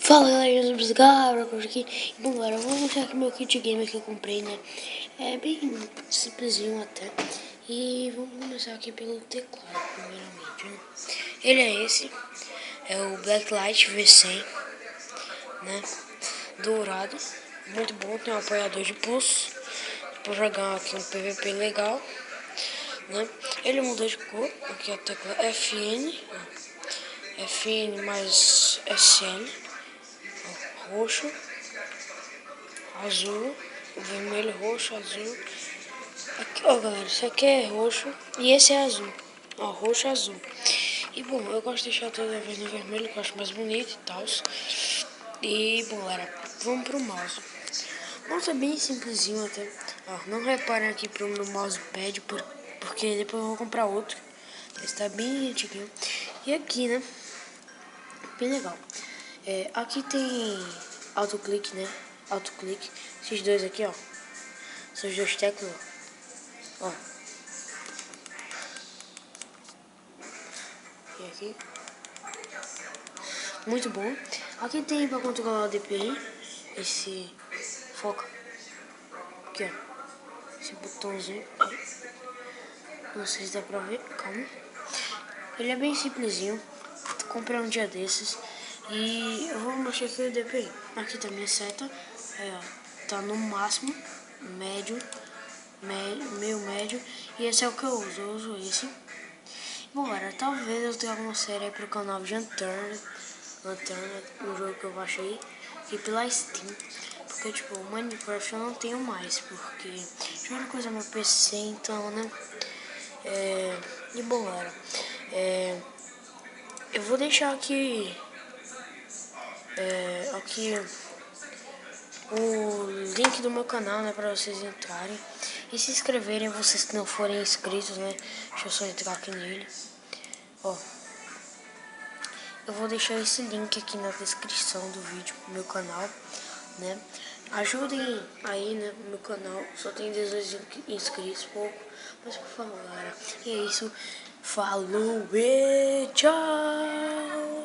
Fala galera, eu sou o Cabra, aqui. Bom galera, eu vou mostrar aqui meu kit gamer que eu comprei, né? É bem simplesinho até. E vamos começar aqui pelo teclado, primeiramente, né? Ele é esse, é o Blacklight V100, né? Dourado, muito bom, tem um apoiador de pulso para jogar aqui um PVP legal, né? Ele mudou de cor, aqui a tecla FN, ó. FN mais SL, ó, roxo, azul, vermelho, roxo, azul. Aqui, ó, galera, isso aqui é roxo e esse é azul. Ó, roxo, azul. E bom, eu gosto de deixar toda vez no vermelho, que eu acho mais bonito e tal. E bom, galera, vamos pro mouse. O mouse é bem simplesinho até. Ó, não reparem aqui pro meu mousepad, porque depois eu vou comprar outro. Esse tá bem antiguinho. E aqui, né? Bem legal. Aqui tem autoclique, né? Autoclique. Esses dois aqui, ó. São os dois teclas, ó. E aqui. Muito bom. Aqui tem para controlar o DPI. Esse foca. Aqui, ó. Esse botãozinho. Não sei se dá pra ver. Calma. Ele é bem simplesinho. Comprei um dia desses. E eu vou mostrar aqui o DPI. Aqui tá minha seta. Ó, tá no máximo. Médio. Meio médio. E esse é o que eu uso. Eu uso esse. Bom, galera, talvez eu tenha alguma série aí pro canal de Unturned, um jogo que eu baixei, e pela Steam. Porque, tipo, o Minecraft eu não tenho mais, porque joga coisa no meu PC, então, né? E bom, galera, eu vou deixar aqui, o link do meu canal, né, pra vocês entrarem e se inscreverem, vocês que não forem inscritos, né? Deixa eu só entrar aqui nele. Ó, eu vou deixar esse link aqui na descrição do vídeo, no meu canal, né? Ajudem aí, né, no meu canal, só tem 18 inscritos, pouco, mas por favor, galera, e é isso, falou e tchau!